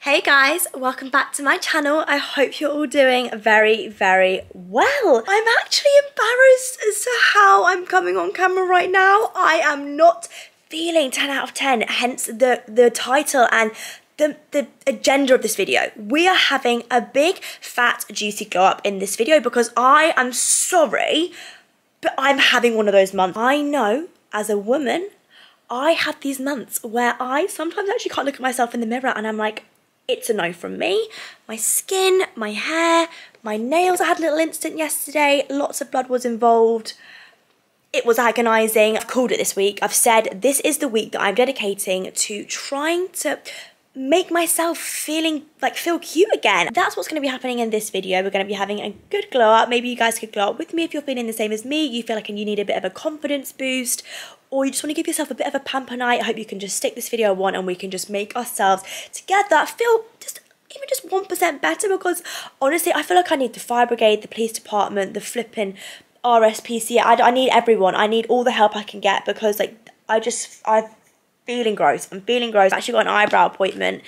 Hey guys, welcome back to my channel. I hope you're all doing very, very well. I'm actually embarrassed as to how I'm coming on camera right now. I am not feeling 10 out of 10, hence the title and the agenda of this video. We are having a big, fat, juicy glow up in this video because I am sorry, but I'm having one of those months. I know, as a woman, I have these months where I sometimes actually can't look at myself in the mirror and I'm like, it's a no from me. My skin, my hair, my nails. I had a little incident yesterday. Lots of blood was involved. It was agonising. I've called it this week. I've said this is the week that I'm dedicating to trying to make myself feel cute again. That's what's going to be happening in this video. We're going to be having a good glow up. Maybe you guys could glow up with me if you're feeling the same as me. You feel like you need a bit of a confidence boost, or you just want to give yourself a bit of a pamper night. I hope you can just stick this video on and we can just make ourselves together feel even just 1% better, because honestly, I feel like I need the fire brigade, the police department, the flipping RSPCA. I need everyone. I need all the help I can get because I'm feeling gross. I'm feeling gross. I've actually got an eyebrow appointment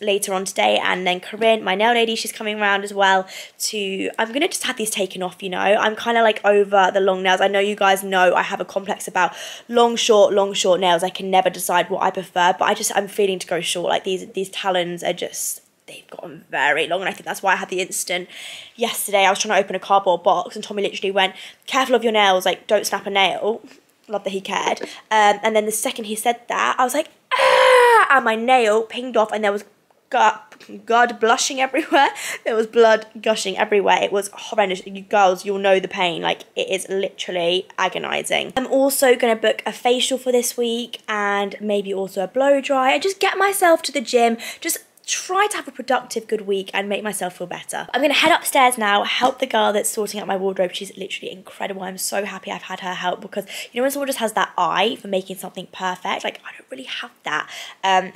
later on today, and then Corinne, my nail lady, she's coming around as well I'm gonna just have these taken off, you know. I'm kind of like over the long nails. I know you guys know I have a complex about long, short nails. I can never decide what I prefer, but I'm feeling to go short. Like these talons are just, they've gotten very long, and I think that's why I had the incident yesterday. I was trying to open a cardboard box and Tommy literally went, careful of your nails, like don't snap a nail. Love that he cared. And then the second he said that, I was like, ah! And my nail pinged off and there was God blushing everywhere. There was blood gushing everywhere. It was horrendous. You girls, you'll know the pain. Like, it is literally agonising. I'm also going to book a facial for this week and maybe also a blow dry. And just get myself to the gym. Just try to have a productive, good week and make myself feel better. I'm gonna head upstairs now, help the girl that's sorting out my wardrobe. She's literally incredible. I'm so happy I've had her help, because you know when someone just has that eye for making something perfect, like I don't really have that.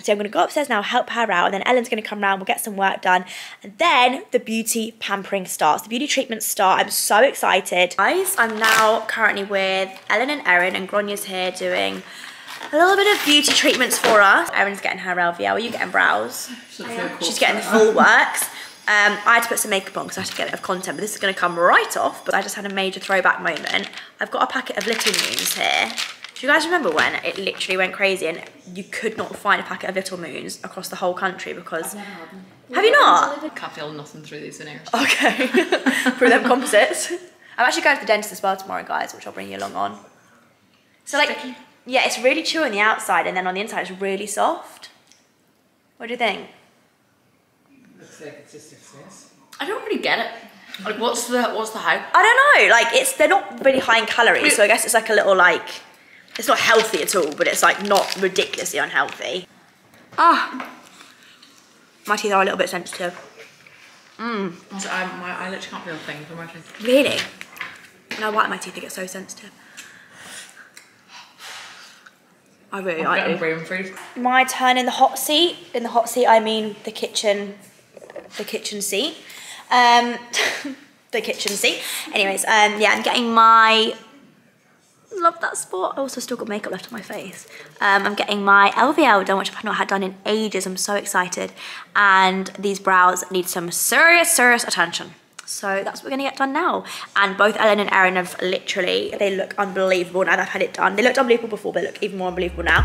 So I'm gonna go upstairs now, help her out, and then Ellen's gonna come around, we'll get some work done, and then the beauty pampering starts, the beauty treatments start. I'm so excited. Guys, I'm now currently with Ellen and Erin, and Gronya's here doing a little bit of beauty treatments for us. Erin's getting her LVL. Are you getting brows? She's getting the full works. I had to put some makeup on because I had to get it of content, but this is going to come right off. But I just had a major throwback moment. I've got a packet of Little Moons here. Do you guys remember when it literally went crazy and you could not find a packet of Little Moons across the whole country because... Have you not? I can't feel nothing through these veneers. Okay. Through them composites. I'm actually going to the dentist as well tomorrow, guys, which I'll bring you along on. So like... Sticky. Yeah, it's really chewy on the outside, and then on the inside it's really soft. What do you think? Looks like it's just success. I don't really get it. Like, what's the hype? I don't know. Like, they're not really high in calories, so I guess it's like a little it's not healthy at all, but it's like not ridiculously unhealthy. Ah, my teeth are a little bit sensitive. Also, I literally can't feel a thing for my teeth. Really? When I whiten my teeth, they get so sensitive. I really like it. Brain freeze. My turn in the hot seat. In the hot seat, I mean the kitchen seat. The kitchen seat. Anyways, yeah, I'm getting my... Love that spot. I also still got makeup left on my face. I'm getting my LVL done, which I've not had done in ages. I'm so excited. And these brows need some serious attention. So that's what we're gonna get done now. And both Ellen and Erin have literally, they look unbelievable now that I've had it done. They looked unbelievable before, but they look even more unbelievable now.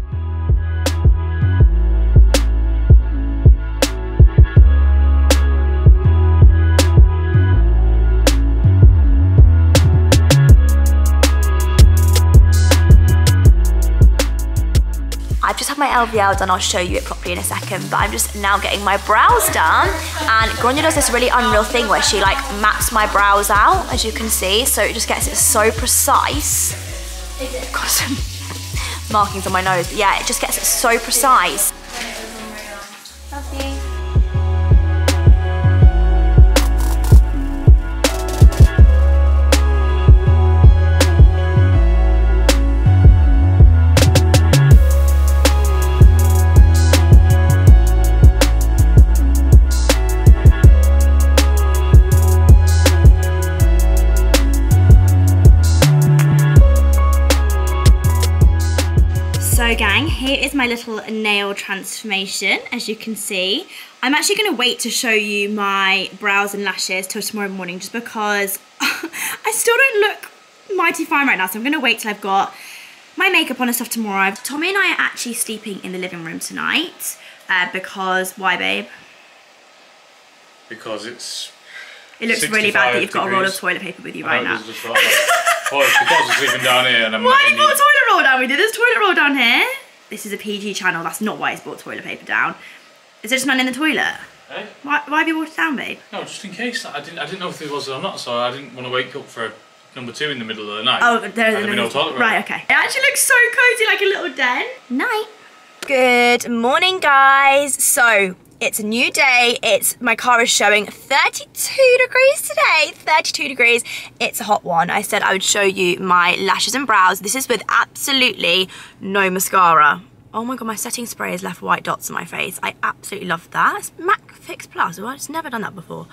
I've just had my LVL done, I'll show you it properly in a second, but I'm just now getting my brows done, and Gronya does this really unreal thing where she like maps my brows out, as you can see, so it just gets it so precise. Got some markings on my nose, but yeah, it just gets it so precise. Love you. So gang, here is is my little nail transformation, as you can see. I'm actually going to wait to show you my brows and lashes till tomorrow morning, just because I still don't look mighty fine right now, so I'm going to wait till I've got my makeup on and stuff tomorrow. Tommy and I are actually sleeping in the living room tonight, because, why babe? Because it's... It looks really bad that you've got a roll of toilet paper with you right now. Just like oh, it's because I'm sleeping down here and I'm... Why have you brought a toilet roll down with you? There's a toilet roll down here. This is a PG channel, that's not why he's brought toilet paper down. Is there just none in the toilet? Eh? Why have you brought it down, babe? No, just in case. I didn't know if there was or not, so I didn't want to wake up for number 2 in the middle of the night. Oh, there's no toilet roll. Right, okay. It actually looks so cozy, like a little den. Night. Good morning, guys. So, it's a new day. My car is showing 32 degrees today. 32 degrees. It's a hot one. I said I would show you my lashes and brows. This is with absolutely no mascara. Oh my god, my setting spray has left white dots on my face. I absolutely love that. It's MAC Fix Plus. Well, I've just never done that before.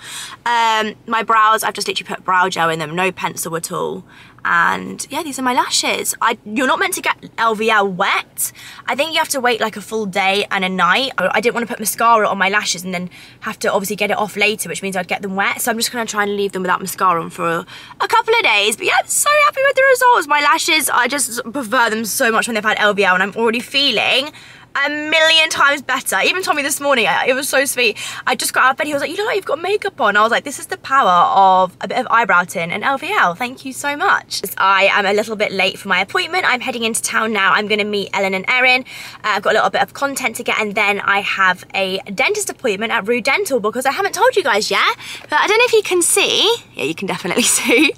My brows, I've just literally put brow gel in them, no pencil at all. And yeah, these are my lashes. You're not meant to get LVL wet. I think you have to wait like a full day and a night. I didn't want to put mascara on my lashes and then have to obviously get it off later, which means I'd get them wet. So I'm just going to try and leave them without mascara on for a couple of days. But yeah, I'm so happy with the results. My lashes, I just prefer them so much when they've had LVL, and I'm already feeling a million times better. Even Tommy this morning, it was so sweet. I just got out of bed, he was like, you look like you've got makeup on. I was like, this is the power of a bit of eyebrow tint and LVL. Thank you so much. I am a little bit late for my appointment. I'm heading into town now. I'm going to meet Ellen and Erin. I've got a little bit of content to get, and then I have a dentist appointment at Rude Dental, because I haven't told you guys yet, but I don't know if you can see. Yeah, you can definitely see.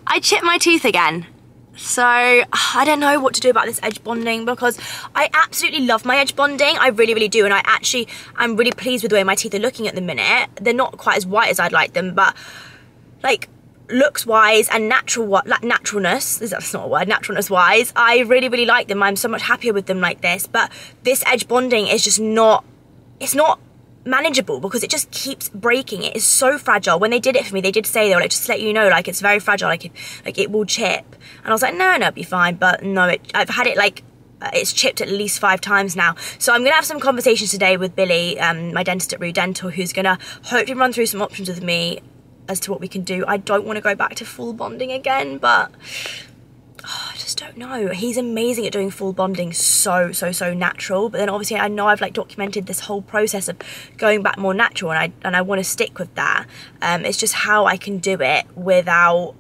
I chipped my tooth again. So I don't know what to do about this edge bonding, because I absolutely love my edge bonding. I really, really do. And I'm really pleased with the way my teeth are looking at the minute. They're not quite as white as I'd like them, but like looks wise and naturalness, that's not a word, naturalness wise, I really, really like them. I'm so much happier with them like this. But this edge bonding is just not, it's not manageable, because it just keeps breaking. It is so fragile. When they did it for me, they did say, they were like, just to let you know, like, it's very fragile, like it will chip. And I was like, no, it'll be fine. But no, I've had it like, it's chipped at least 5 times now. So I'm gonna have some conversations today with Billy, my dentist at Rude Dental, who's gonna hopefully run through some options with me as to what we can do. I don't want to go back to full bonding again, but I just don't know. He's amazing at doing full bonding, so natural. But then obviously I know I've like documented this whole process of going back more natural, and I want to stick with that. It's just how I can do it without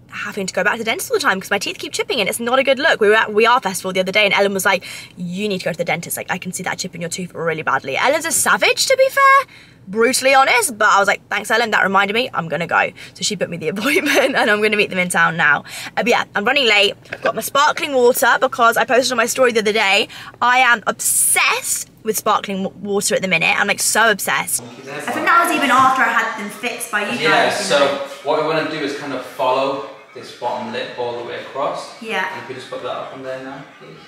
having to go back to the dentist all the time, because my teeth keep chipping and it's not a good look. We were at We Are Festival the other day and Ellen was like, you need to go to the dentist. Like, I can see that chip in your tooth really badly. Ellen's a savage, to be fair. Brutally honest, but I was like, thanks Ellen, that reminded me, I'm gonna go. So she booked me the appointment and I'm gonna meet them in town now. But yeah, I'm running late. I've got my sparkling water, because I posted on my story the other day, I am obsessed with sparkling water at the minute. I'm like so obsessed. I think that was even after I had them fixed by you guys. Yeah, so what we want to do is kind of follow this bottom lip all the way across. Yeah. And if we just put that up on there now, please.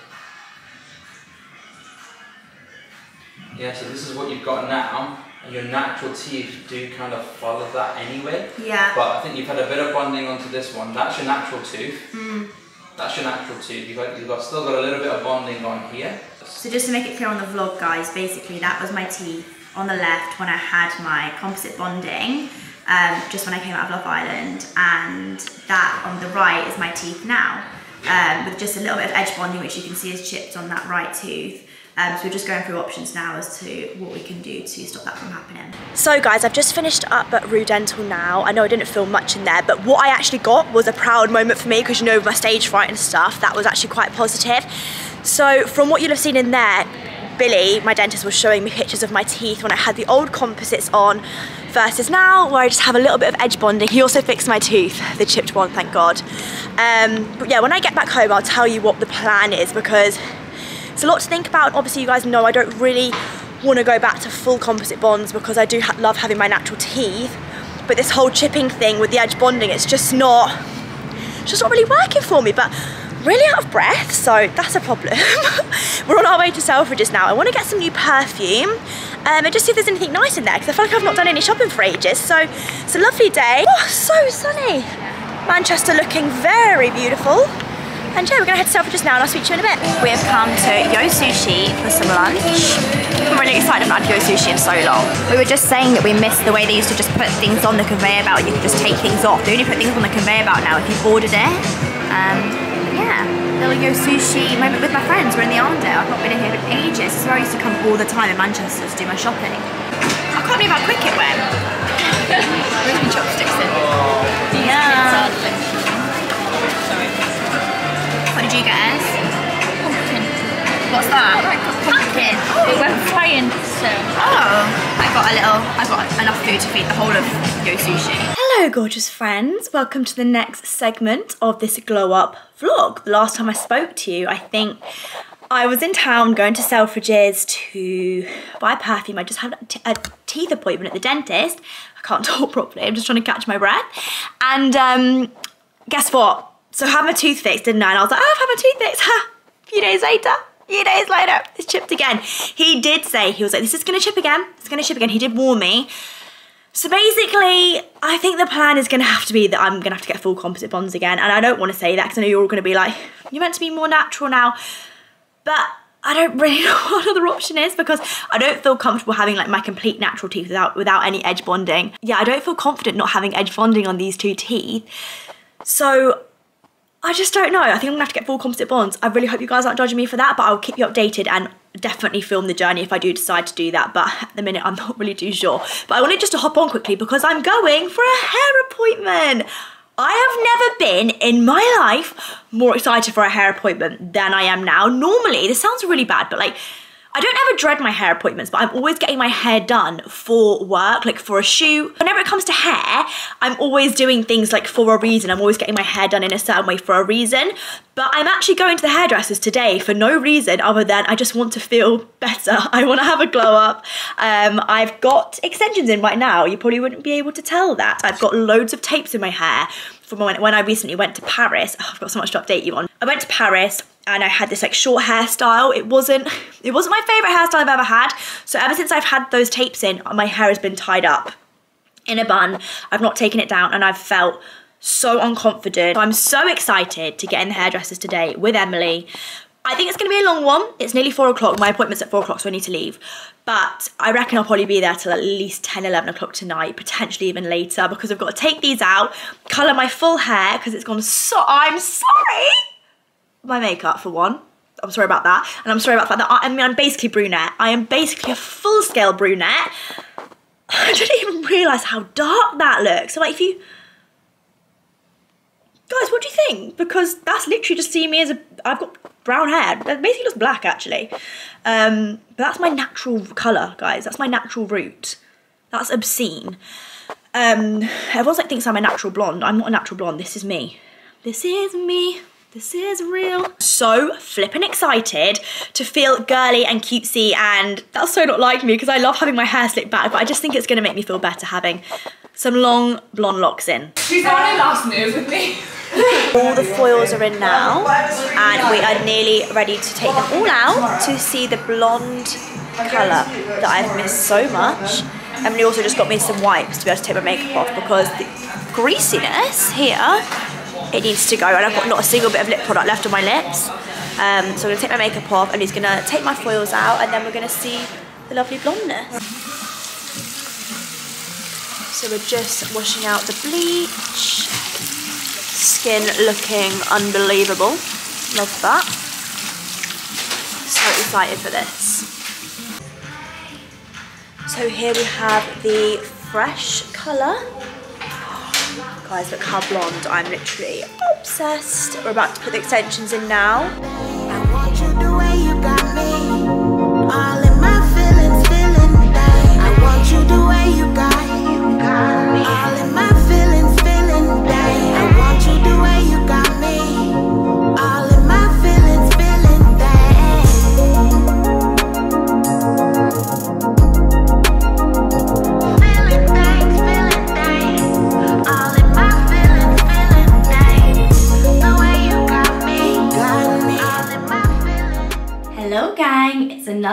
Yeah, so this is what you've got now. And your natural teeth do kind of follow that anyway. Yeah. But I think you've had a bit of bonding onto this one. That's your natural tooth. That's your natural tooth. You've still got a little bit of bonding on here. So just to make it clear on the vlog, guys, basically that was my teeth on the left when I had my composite bonding, just when I came out of Love Island, and that on the right is my teeth now, with just a little bit of edge bonding, which you can see is chipped on that right tooth. So we're just going through options now as to what we can do to stop that from happening. So guys, I've just finished up at Rude Dental now. I know I didn't film much in there, but what I actually got was a proud moment for me, because you know, with my stage fright and stuff, that was actually quite positive. So from what you'll have seen in there, Billy, my dentist, was showing me pictures of my teeth when I had the old composites on versus now, where I just have a little bit of edge bonding. He also fixed my tooth, the chipped one, thank God. But yeah, when I get back home, I'll tell you what the plan is, because it's a lot to think about. Obviously, you guys know I don't really want to go back to full composite bonds, because I do love having my natural teeth. But this whole chipping thing with the edge bonding, it's just not really working for me. But really out of breath, so that's a problem. We're on our way to Selfridges now. I want to get some new perfume and just see if there's anything nice in there, because I feel like I've not done any shopping for ages. So it's a lovely day. Oh, so sunny. Manchester looking very beautiful. And yeah, we're gonna head to Selfridges now and I'll speak to you in a bit. We have come to Yo Sushi for some lunch. I'm really excited. I've not had Yo Sushi in so long. We were just saying that we missed the way they used to just put things on the conveyor belt and you could just take things off. They only put things on the conveyor belt now if you've ordered it. Yeah, little Yo Sushi moment with my friends. We're in the Arndale. I've not been in here in ages. This is where I used to come all the time in Manchester to do my shopping. I can't believe how quick it went. Where's my chopsticks in? Yeah. What did you get, Ez? Pumpkin. What's that? Like a pumpkin. It went flying, so. Oh, I got enough food to feed the whole of Yo Sushi. Hello, gorgeous friends. Welcome to the next segment of this glow up vlog. The last time I spoke to you, I think I was in town going to Selfridges to buy perfume. I just had a teeth appointment at the dentist. I can't talk properly. I'm just trying to catch my breath. And guess what? So I had my tooth fixed, didn't I? And I was like, oh, I've had my tooth fixed. A few days later, it's chipped again. He did say, he was like, this is gonna chip again. It's gonna chip again. He did warn me. So basically, I think the plan is gonna have to be that I'm gonna have to get full composite bonds again. And I don't wanna say that because I know you're all gonna be like, you're meant to be more natural now. But I don't really know what other option is because I don't feel comfortable having like my complete natural teeth without any edge bonding. Yeah, I don't feel confident not having edge bonding on these two teeth. So I just don't know. I think I'm gonna have to get full composite bonds. I really hope you guys aren't judging me for that, but I'll keep you updated and definitely film the journey if I do decide to do that. But at the minute, I'm not really too sure. But I wanted just to hop on quickly because I'm going for a hair appointment. I have never been in my life more excited for a hair appointment than I am now. Normally, this sounds really bad, but like, I don't ever dread my hair appointments, but I'm always getting my hair done for work, like for a shoot. Whenever it comes to hair, I'm always doing things like for a reason. I'm always getting my hair done in a certain way for a reason. But I'm actually going to the hairdressers today for no reason other than I just want to feel better. I want to have a glow up. I've got extensions in right now. You probably wouldn't be able to tell that. I've got loads of tapes in my hair from when I recently went to Paris. Oh, I've got so much to update you on. I went to Paris and I had this like short hairstyle. It wasn't my favorite hairstyle I've ever had. So ever since I've had those tapes in, my hair has been tied up in a bun. I've not taken it down and I've felt so unconfident. So I'm so excited to get in the hairdressers today with Emily. I think it's gonna be a long one. It's nearly 4 o'clock. My appointment's at 4 o'clock, so I need to leave. But I reckon I'll probably be there till at least 10, 11 o'clock tonight, potentially even later, because I've got to take these out, colour my full hair, because it's gone so, I'm sorry. My makeup for one. I'm sorry about that. And I'm sorry about the fact that I'm basically brunette. I am basically a full-scale brunette. I didn't even realise how dark that looks. So like if you... Guys, what do you think? Because that's literally just seeing me as a... I've got brown hair. That basically looks black, actually. But that's my natural colour, guys. That's my natural root. That's obscene. Everyone's like thinks I'm a natural blonde. I'm not a natural blonde. This is me. This is me. This is real. So flippin' excited to feel girly and cutesy, and that's so not like me because I love having my hair slicked back, but I just think it's gonna make me feel better having some long blonde locks in. She's on her last move with me. All the foils are in now and we are nearly ready to take them all out to see the blonde colour that I've missed so much. Emily also just got me some wipes to be able to take my makeup off because the greasiness here, it needs to go, and I've got not a single bit of lip product left on my lips. So I'm going to take my makeup off and he's going to take my foils out and then we're going to see the lovely blondness. So we're just washing out the bleach. Skin looking unbelievable. Love that. So excited for this. So here we have the fresh colour. Guys, look how blonde. I'm literally obsessed. We're about to put the extensions in now. I want you the way you got me. All in my feelings, feeling that. I want you the way you got me. All in my feelings, feeling that. I want you the way you got me. All in my feelings, feeling that. Feeling things, feeling things. All in my feelings, feeling things. The way you got me, got me.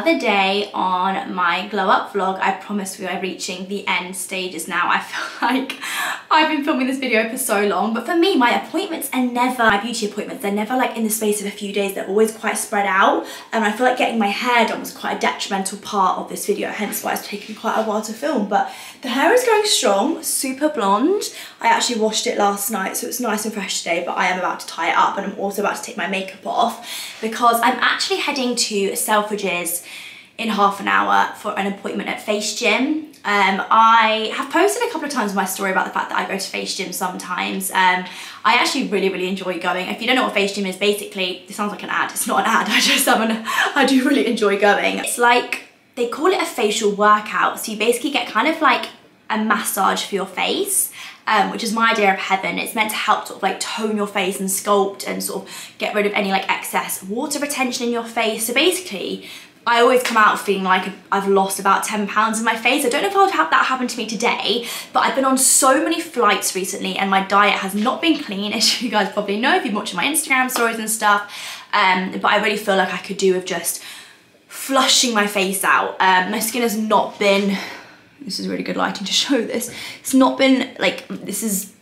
another day on my glow up vlog. I promise we are reaching the end stages now. I feel like I've been filming this video for so long, but for me, my appointments are never, my beauty appointments, they're never like in the space of a few days. They're always quite spread out, and I feel like getting my hair done was quite a detrimental part of this video, hence why it's taken quite a while to film. But the hair is going strong, super blonde. I actually washed it last night, so it's nice and fresh today, but I am about to tie it up, and I'm also about to take my makeup off because I'm actually heading to Selfridges in half an hour for an appointment at Face Gym. I have posted a couple of times in my story about the fact that I go to Face Gym sometimes. I actually really enjoy going. If you don't know what Face Gym is, basically, this sounds like an ad. It's not an ad, I do really enjoy going. It's like, they call it a facial workout. So you basically get kind of like a massage for your face, which is my idea of heaven. It's meant to help sort of like tone your face and sculpt and sort of get rid of any like excess water retention in your face. So basically, I always come out feeling like I've lost about 10 pounds in my face. I don't know if I'll have that happen to me today, but I've been on so many flights recently and my diet has not been clean, as you guys probably know if you've been watching my Instagram stories and stuff. But I really feel like I could do with just flushing my face out. My skin has not been, this is really good lighting to show this. It's not been like, this is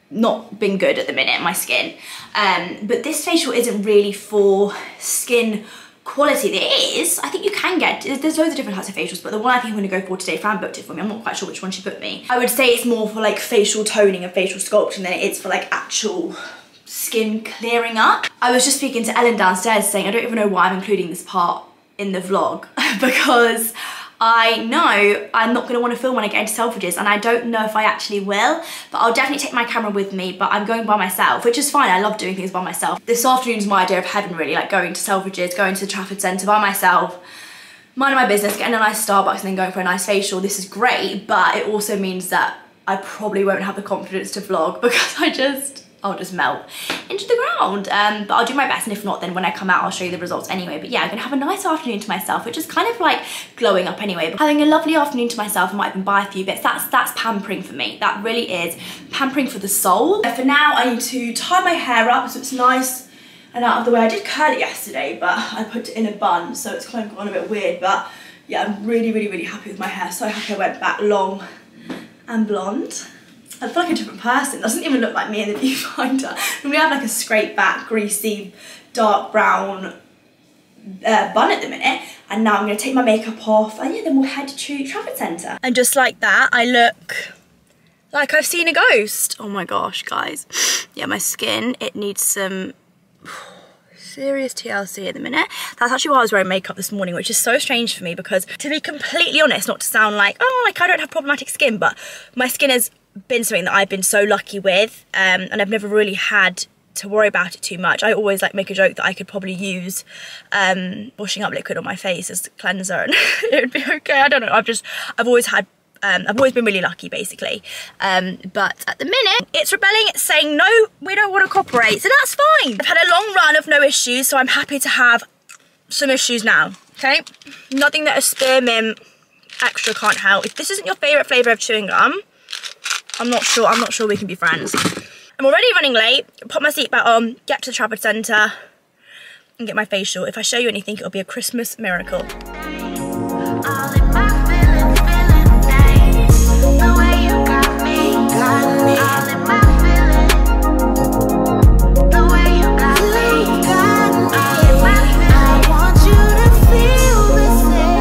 not been good at the minute, my skin. But this facial isn't really for skin quality. It is, I think you can get, there's loads of different types of facials, but the one I think I'm going to go for today, Fran booked it for me, I'm not quite sure which one she booked me. I would say it's more for like facial toning and facial sculpting than it is for like actual skin clearing up. I was just speaking to Ellen downstairs saying I don't even know why I'm including this part in the vlog because I know I'm not going to want to film when I get into Selfridges, and I don't know if I actually will, but I'll definitely take my camera with me. But I'm going by myself, which is fine. I love doing things by myself. This afternoon's my idea of heaven, really, like going to Selfridges, going to the Trafford Centre by myself, minding my business, getting a nice Starbucks and then going for a nice facial. This is great, but it also means that I probably won't have the confidence to vlog because I'll just melt into the ground. But I'll do my best, and if not, then when I come out, I'll show you the results anyway. But yeah, I'm gonna have a nice afternoon to myself, which is kind of like glowing up anyway. But having a lovely afternoon to myself, I might even buy a few bits. That's pampering for me. That really is pampering for the soul. For now, I need to tie my hair up so it's nice and out of the way. I did curl it yesterday, but I put it in a bun, so it's kind of gone a bit weird. But yeah, I'm really happy with my hair. So happy I went back long and blonde. I feel like a different person. It doesn't even look like me in the viewfinder. And we have like a scraped back, greasy, dark brown bun at the minute. And now I'm gonna take my makeup off, and yeah, then we'll head to Trafford Centre. And just like that, I look like I've seen a ghost. Oh my gosh, guys. Yeah, my skin, it needs some serious TLC at the minute. That's actually why I was wearing makeup this morning, which is so strange for me because, to be completely honest, not to sound like, oh, like I don't have problematic skin, but my skin has been something that I've been so lucky with, and I've never really had to worry about it too much. I always like make a joke that I could probably use washing up liquid on my face as a cleanser and it would be okay. I don't know, I've always been really lucky basically, but at the minute it's rebelling. It's saying no, we don't want to cooperate, so that's fine. I've had a long run of no issues, so I'm happy to have some issues now. Okay, nothing that a spearmint extra can't help. If this isn't your favorite flavor of chewing gum, I'm not sure we can be friends. I'm already running late. Put my seatbelt on, get to the Trafford Centre and get my facial. If I show you anything, it'll be a Christmas miracle. All in my feelings, the way you got me. All in my feelings, the way you got me. All in my feelings, I want you to feel the same.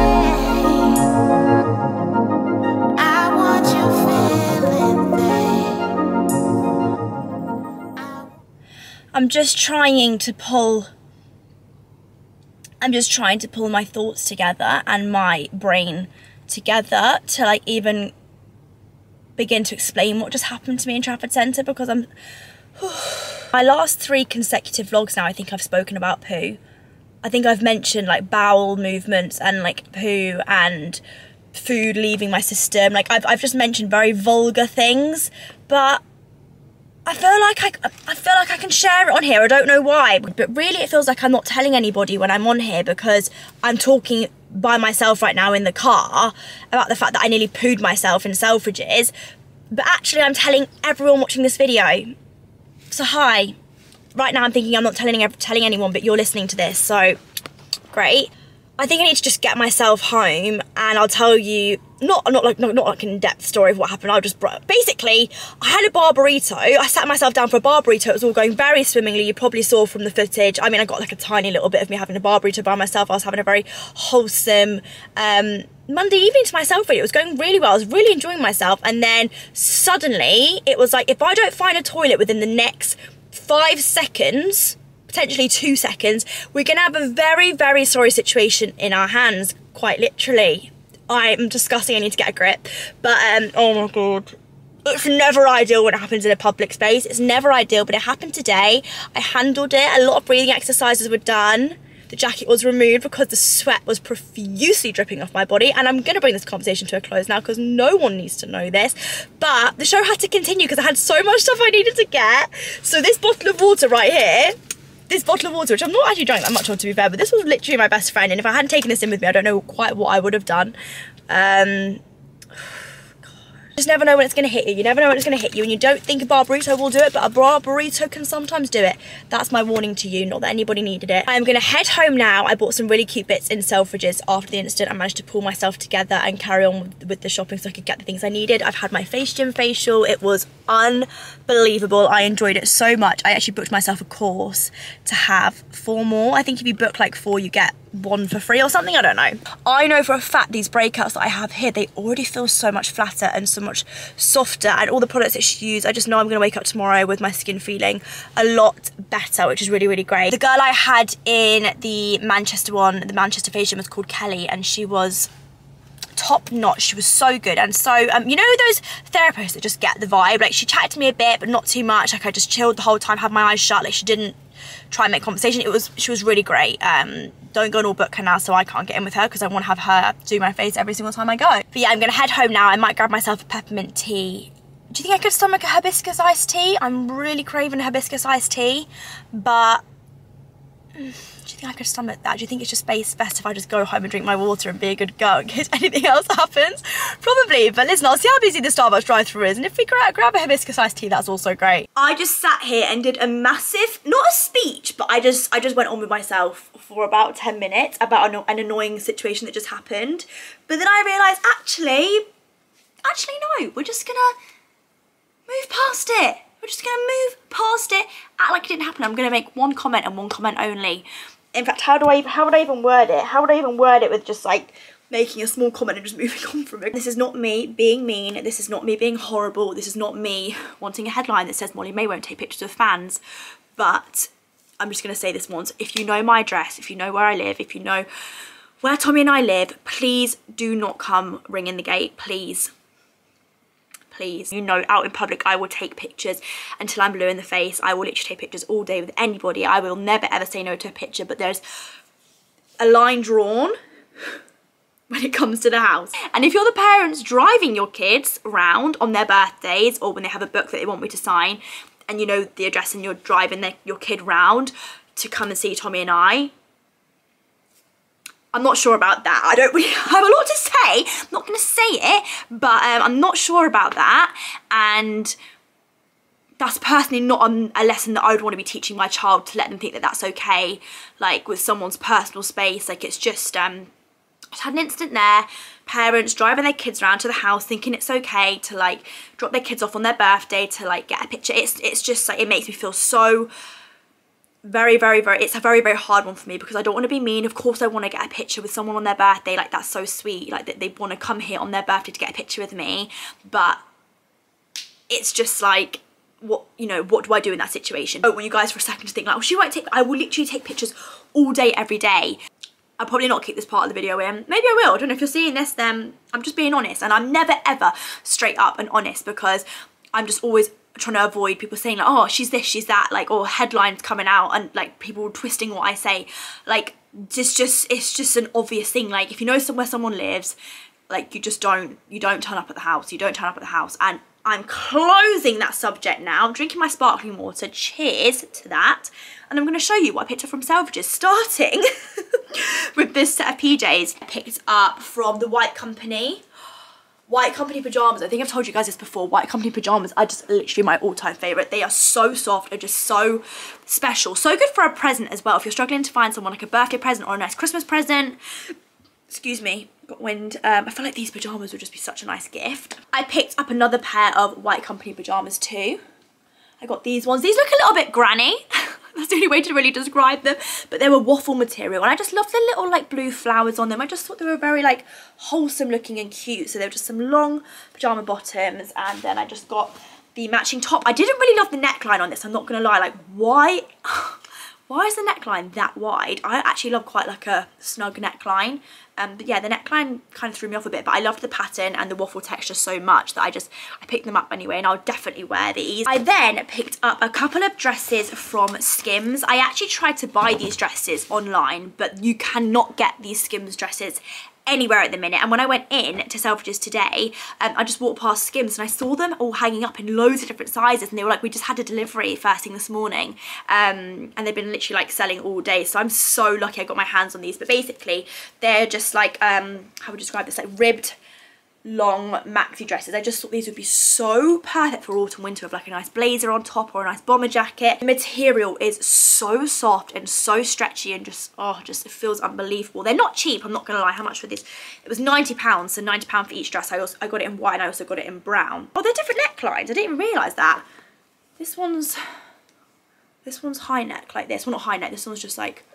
I want you feeling things. I'm just trying to pull my thoughts together and my brain together to like even begin to explain what just happened to me in Trafford Centre, because my last 3 consecutive vlogs now, I think I've spoken about poo. I think I've mentioned like bowel movements and like poo and food leaving my system. Like I've just mentioned very vulgar things, but I feel like I can share it on here. I don't know why, but really it feels like I'm not telling anybody when I'm on here, because I'm talking by myself right now in the car about the fact that I nearly pooed myself in Selfridges, but actually I'm telling everyone watching this video. So hi, right now I'm thinking I'm not telling anyone, but you're listening to this, so great. I think I need to just get myself home, and I'll tell you, not like an in-depth story of what happened. I'll just, basically, I had a bar burrito. I sat myself down for a bar burrito. It was all going very swimmingly. You probably saw from the footage. I mean, I got like a tiny little bit of me having a bar burrito by myself. I was having a very wholesome Monday evening to myself, really. It was going really well. I was really enjoying myself. And then suddenly it was like, if I don't find a toilet within the next 5 seconds, potentially 2 seconds, we're gonna have a very, very sorry situation in our hands, quite literally. I'm disgusting, I need to get a grip. But, oh my God. It's never ideal when it happens in a public space. It's never ideal, but it happened today. I handled it. A lot of breathing exercises were done. The jacket was removed because the sweat was profusely dripping off my body. And I'm gonna bring this conversation to a close now because no one needs to know this. But the show had to continue because I had so much stuff I needed to get. So this bottle of water right here, this bottle of water, which I'm not actually drank that much of, to be fair, but this was literally my best friend, and if I hadn't taken this in with me, I don't know quite what I would have done. Just never know when it's going to hit you. You never know when it's going to hit you, and you don't think a bar burrito will do it, but a bar burrito can sometimes do it. That's my warning to you, not that anybody needed it. I'm going to head home now. I bought some really cute bits in Selfridges after the incident. I managed to pull myself together and carry on with the shopping so I could get the things I needed. I've had my face gym facial. It was unbelievable. I enjoyed it so much. I actually booked myself a course to have 4 more. I think if you book like 4, you get 1 for free or something, I don't know. I know for a fact these breakouts that I have here, they already feel so much flatter and so much softer, and all the products that she used, I just know I'm gonna wake up tomorrow with my skin feeling a lot better, which is really, really great. The girl I had in the Manchester one, the Manchester facial, was called Kelly, and she was top notch. She was so good. And so you know those therapists that just get the vibe, like she chatted to me a bit but not too much, like I just chilled the whole time, had my eyes shut, like she didn't try and make conversation. She was really great. Don't go and all book her now, so I can't get in with her because I want to have her do my face every single time I go. But yeah, I'm gonna head home now. I might grab myself a peppermint tea. Do you think I could stomach a hibiscus iced tea? I'm really craving a hibiscus iced tea, but do you think I could stomach that? Do you think it's just best if I just go home and drink my water and be a good girl in case anything else happens? Probably, but listen, I'll see how busy the Starbucks drive-thru is, and if we grab a hibiscus iced tea, that's also great. I just sat here and did a massive, not a speech, but I just went on with myself for about 10 minutes about an annoying situation that just happened. But then I realised, actually no, we're just gonna move past it. We're just gonna move past it, act like it didn't happen. I'm gonna make 1 comment and 1 comment only. In fact, how would I even word it? How would I even word it with just like making a small comment and just moving on from it? This is not me being mean. This is not me being horrible. This is not me wanting a headline that says Molly-Mae won't take pictures of fans. But I'm just gonna say this once. If you know my address, if you know where I live, if you know where Tommy and I live, please do not come ringing the gate, please. Please. You know, out in public, I will take pictures until I'm blue in the face. I will literally take pictures all day with anybody. I will never ever say no to a picture, but there's a line drawn when it comes to the house. And if you're the parents driving your kids around on their birthdays or when they have a book that they want me to sign, and you know the address and you're driving your kid round to come and see Tommy and I'm not sure about that. I don't really have a lot to say. I'm not going to say it, but I'm not sure about that. And that's personally not a lesson that I would want to be teaching my child, to let them think that that's okay, like with someone's personal space. Like it's just had an incident there. Parents driving their kids around to the house thinking it's okay to like drop their kids off on their birthday to like get a picture. It's just like, it makes me feel so very, very, very, it's a very, very hard one for me because I don't want to be mean. Of course I want to get a picture with someone on their birthday, like that's so sweet, like that they want to come here on their birthday to get a picture with me, but it's just like, what, you know, what do I do in that situation? I want you guys for a second to think like, well, she won't take, I will literally take pictures all day, every day. I'll probably not keep this part of the video in. Maybe I will. I don't know if you're seeing this, then I'm just being honest, and I'm never ever straight up and honest because I'm just always trying to avoid people saying like, oh, she's this, she's that, like, or headlines coming out and like people twisting what I say. Like it's just an obvious thing. Like if you know somewhere someone lives, like you don't turn up at the house. You don't turn up at the house. And I'm closing that subject now. I'm drinking my sparkling water. Cheers to that. And I'm going to show you what I picked up from Selfridges, starting with this set of PJs I picked up from the White Company. White Company pyjamas. I think I've told you guys this before. White Company pyjamas are just literally my all-time favourite. They are so soft and just so special. So good for a present as well. If you're struggling to find someone like a birthday present or a nice Christmas present. Excuse me, got wind. I feel like these pyjamas would just be such a nice gift. I picked up another pair of White Company pyjamas too. I got these ones. These look a little bit granny. That's the only way to really describe them. But they were waffle material and I just loved the little like blue flowers on them. I just thought they were very like wholesome looking and cute. So they were just some long pyjama bottoms, and then I just got the matching top. I didn't really love the neckline on this, I'm not gonna lie. Like why is the neckline that wide? I actually love quite like a snug neckline. But yeah, the neckline kind of threw me off a bit, but I loved the pattern and the waffle texture so much that I picked them up anyway, and I'll definitely wear these. I then picked up a couple of dresses from Skims. I actually tried to buy these dresses online, but you cannot get these Skims dresses anywhere at the minute. And when I went in to Selfridges today, I just walked past Skims and I saw them all hanging up in loads of different sizes, and they were like, we just had a delivery first thing this morning, and they've been literally like selling all day. So I'm so lucky I got my hands on these. But basically they're just like how would you describe this, like ribbed long maxi dresses. I just thought these would be so perfect for autumn winter with like a nice blazer on top or a nice bomber jacket. The material is so soft and so stretchy and just it feels unbelievable. They're not cheap, I'm not gonna lie. How much for this? It was £90, so £90 for each dress. I got it in white and I also got it in brown. Oh, they're different necklines. I didn't even realise that. This one's high neck like this. Well, not high neck, this one's just like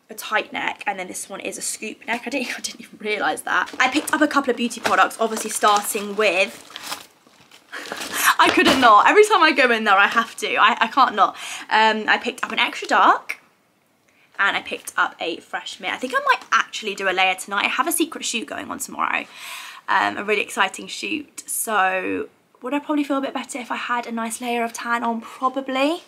a tight neck, and then this one is a scoop neck. I didn't even realise that. I picked up a couple of beauty products, obviously starting with, I couldn't not. Every time I go in there I have to, I can't not. I picked up an extra dark and I picked up a fresh mint. I think I might actually do a layer tonight. I have a secret shoot going on tomorrow, a really exciting shoot. So would I probably feel a bit better if I had a nice layer of tan on? Probably.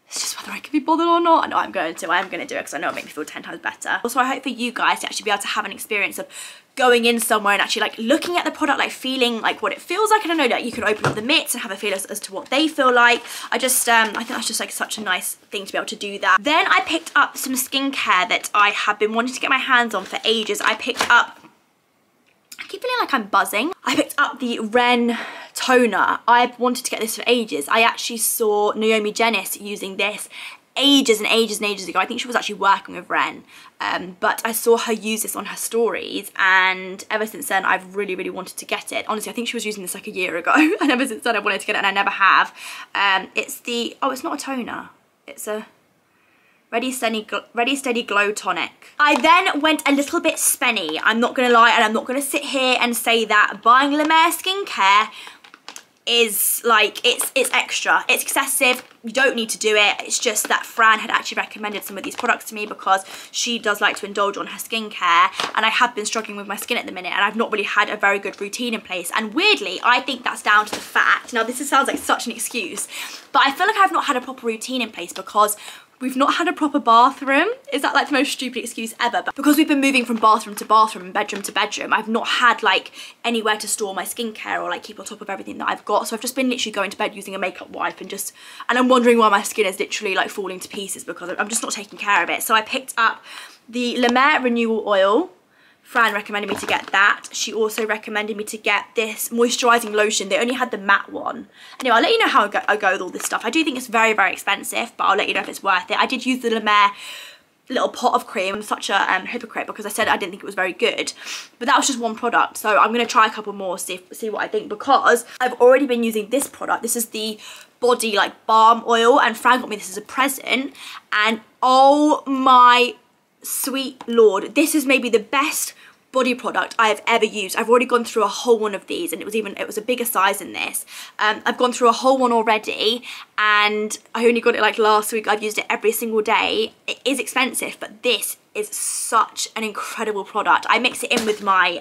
It's just whether I can be bothered or not. I know I am going to do it because I know it'll make me feel 10 times better. Also, I hope for you guys to actually be able to have an experience of going in somewhere and actually like looking at the product, like feeling like what it feels like. I don't know, like you can open up the mitts and have a feel as to what they feel like. I think that's just like such a nice thing to be able to do that. Then I picked up some skincare that I have been wanting to get my hands on for ages. I picked up, I keep feeling like I'm buzzing. I picked up the Ren toner. I've wanted to get this for ages. I actually saw Naomi Jennings using this ages and ages and ages ago. I think she was actually working with Ren, but I saw her use this on her stories, and ever since then I've really wanted to get it. Honestly, I think she was using this like a year ago, and ever since then I wanted to get it and I never have. It's the, oh, it's not a toner, it's a Ready Steady Glow Tonic. I then went a little bit spenny, I'm not gonna lie, and I'm not gonna sit here and say that buying Molly-Mae skincare is like, it's extra, it's excessive. You don't need to do it. It's just that Fran had actually recommended some of these products to me because she does like to indulge on her skincare, and I have been struggling with my skin at the minute and I've not really had a very good routine in place. And weirdly, I think that's down to the fact, now this sounds like such an excuse, but I feel like I've not had a proper routine in place because we've not had a proper bathroom. Is that like the most stupid excuse ever? But because we've been moving from bathroom to bathroom and bedroom to bedroom, I've not had like anywhere to store my skincare or like keep on top of everything that I've got. So I've just been literally going to bed using a makeup wipe and I'm wondering why my skin is literally like falling to pieces because I'm just not taking care of it. So I picked up the La Mer Renewal Oil. Fran recommended me to get that. She also recommended me to get this moisturising lotion. They only had the matte one. Anyway, I'll let you know how I go with all this stuff. I do think it's very expensive, but I'll let you know if it's worth it. I did use the La Mer little pot of cream. I'm such a hypocrite because I said I didn't think it was very good, but that was just one product. So I'm going to try a couple more, see what I think, because I've already been using this product. This is the body like balm oil, and Fran got me this as a present, and oh my sweet lord, this is maybe the best body product I have ever used. I've already gone through a whole one of these, and it was a bigger size than this. I've gone through a whole one already, and I only got it like last week. I've used it every single day. It is expensive, but this is such an incredible product. I mix it in with my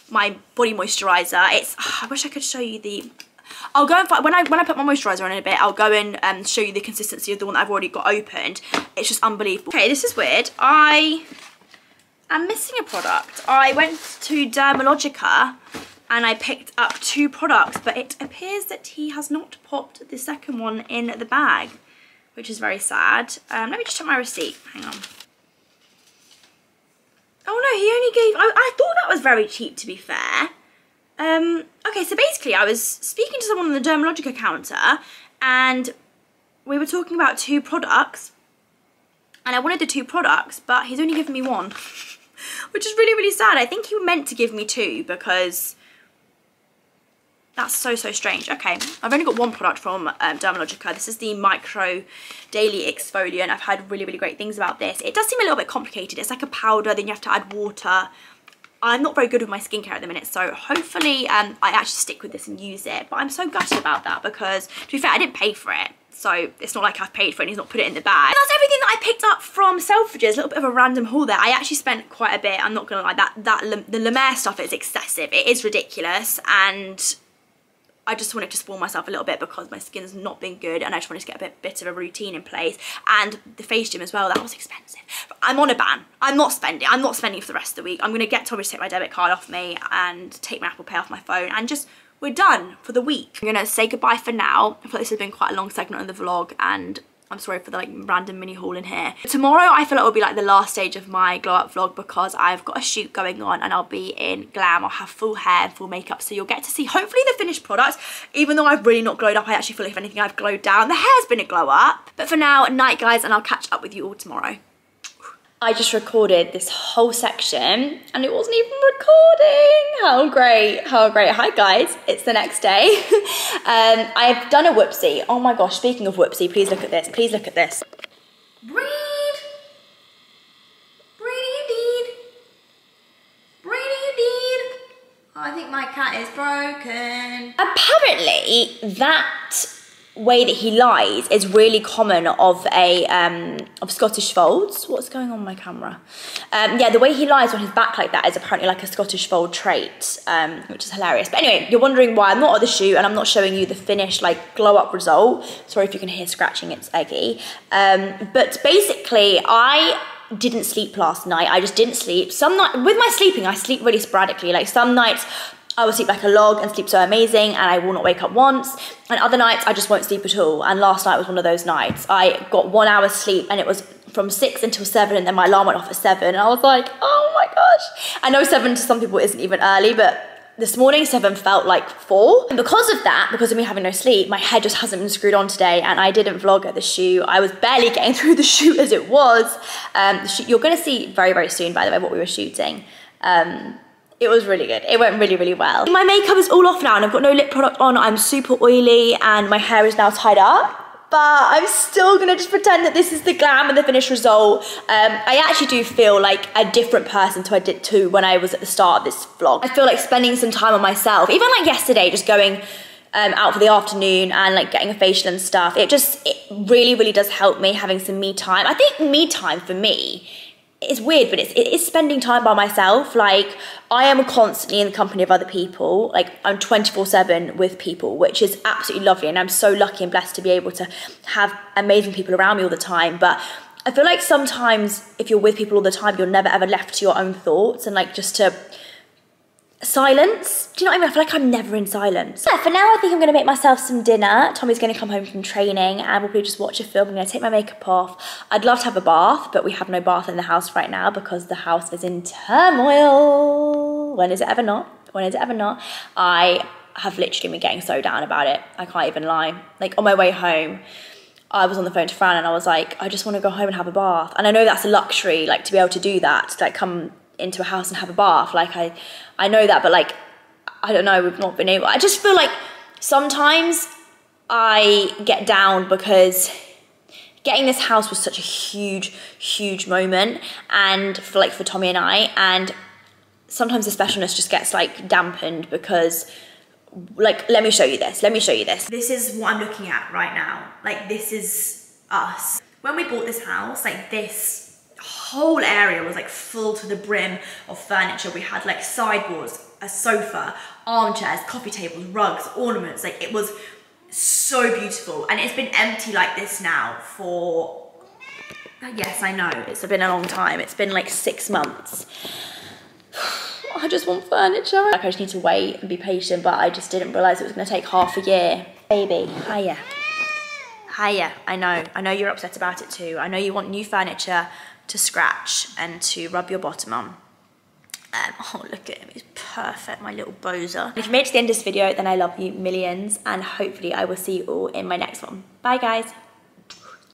my body moisturizer. It's, I wish I could show you the, I'll go and find, when I put my moisturiser on in a bit, I'll go and show you the consistency of the one that I've already got opened. It's just unbelievable. Okay, this is weird. I am missing a product. I went to Dermalogica and I picked up 2 products, but it appears that he has not popped the second one in the bag, which is very sad. Let me just check my receipt. Hang on. Oh no, he only gave, I thought that was very cheap, to be fair. Okay, so basically I was speaking to someone on the Dermalogica counter and we were talking about 2 products and I wanted the 2 products, but he's only given me 1, which is really, really sad. I think he meant to give me 2 because that's so strange. Okay, I've only got 1 product from Dermalogica. This is the Micro Daily Exfoliant. I've heard really, really great things about this. It does seem a little bit complicated. It's like a powder, then you have to add water. I'm not very good with my skincare at the minute, so hopefully I actually stick with this and use it. But I'm so gutted about that because, to be fair, I didn't pay for it. So it's not like I've paid for it and he's not put it in the bag. And that's everything that I picked up from Selfridges. A little bit of a random haul there. I actually spent quite a bit. I'm not gonna lie, the Mollymae stuff is excessive. It is ridiculous, and I just wanted to spoil myself a little bit because my skin's not been good and I just wanted to get a bit of a routine in place. And the face gym as well, that was expensive. But I'm on a ban. I'm not spending for the rest of the week. I'm gonna get Tommy to take my debit card off me and take my Apple Pay off my phone and just, we're done for the week. I'm gonna say goodbye for now. I feel like this has been quite a long segment of the vlog and I'm sorry for the like random mini haul in here. Tomorrow I feel like will be like the last stage of my glow up vlog because I've got a shoot going on and I'll be in glam. I'll have full hair and full makeup, so you'll get to see hopefully the finished product. Even though I've really not glowed up, I actually feel like if anything I've glowed down. The hair's been a glow up. But for now, night guys, and I'll catch up with you all tomorrow. I just recorded this whole section and it wasn't even recording. How great, how great. Hi guys, it's the next day. I've done a whoopsie. Oh my gosh, speaking of whoopsie, please look at this, please look at this. Breathe. Breathe indeed. Breathe indeed. Oh, I think my cat is broken. Apparently that way that he lies is really common of Scottish folds. What's going on with my camera? Yeah, the way he lies on his back like that is apparently like a Scottish fold trait, which is hilarious. But anyway, you're wondering why I'm not at the shoot and I'm not showing you the finished like glow up result. Sorry if you can hear scratching, it's Eggy. But basically I didn't sleep last night. I just didn't sleep. Some night with my sleeping, I sleep really sporadically. Like some nights I will sleep like a log and sleep so amazing and I will not wake up once. And other nights I just won't sleep at all. And last night was one of those nights. I got 1 hour's sleep and it was from 6 until 7 and then my alarm went off at 7 and I was like, oh my gosh. I know 7 to some people isn't even early, but this morning 7 felt like 4. And because of that, because of me having no sleep, my head just hasn't been screwed on today and I didn't vlog at the shoot. I was barely getting through the shoot as it was. You're gonna see very, very soon, by the way, what we were shooting. It was really good. It went really, really well. My makeup is all off now and I've got no lip product on. I'm super oily and my hair is now tied up. But I'm still gonna just pretend that this is the glam and the finished result. I actually do feel like a different person to when I was at the start of this vlog. I feel like spending some time on myself. Even like yesterday, just going out for the afternoon and like getting a facial and stuff. It really, really does help me having some me time. I think me time for me, it's weird, but it is spending time by myself. Like I am constantly in the company of other people. Like I'm 24/7 with people, which is absolutely lovely. And I'm so lucky and blessed to be able to have amazing people around me all the time. But I feel like sometimes if you're with people all the time, you're never ever left to your own thoughts and like just to silence. Do you know what I mean? I feel like I'm never in silence. Yeah, for now I think I'm gonna make myself some dinner. Tommy's gonna come home from training and we'll probably just watch a film. I'm gonna take my makeup off. I'd love to have a bath, but we have no bath in the house right now because the house is in turmoil. When is it ever not? When is it ever not? I have literally been getting so down about it. I can't even lie. Like on my way home, I was on the phone to Fran and I was like, I just wanna go home and have a bath. And I know that's a luxury, like to be able to do that, to like come into a house and have a bath. Like I know that, but like I don't know, we've not been able. I just feel like sometimes I get down because getting this house was such a huge moment, and for Tommy and I, and sometimes the specialness just gets like dampened because like let me show you this. This is what I'm looking at right now. Like this is us. When we bought this house, like this whole area was like full to the brim of furniture. We had like sideboards, a sofa, armchairs, coffee tables, rugs, ornaments. Like it was so beautiful, and it's been empty like this now for, yes, I know it's been a long time. It's been like 6 months. I just want furniture. Like I just need to wait and be patient, but I just didn't realize it was going to take half a year. Baby, hiya. I know you're upset about it too. I know you want new furniture to scratch and to rub your bottom on. Oh, look at him, he's perfect, my little bozer. If you made it to the end of this video, then I love you millions, and hopefully I will see you all in my next one. Bye guys.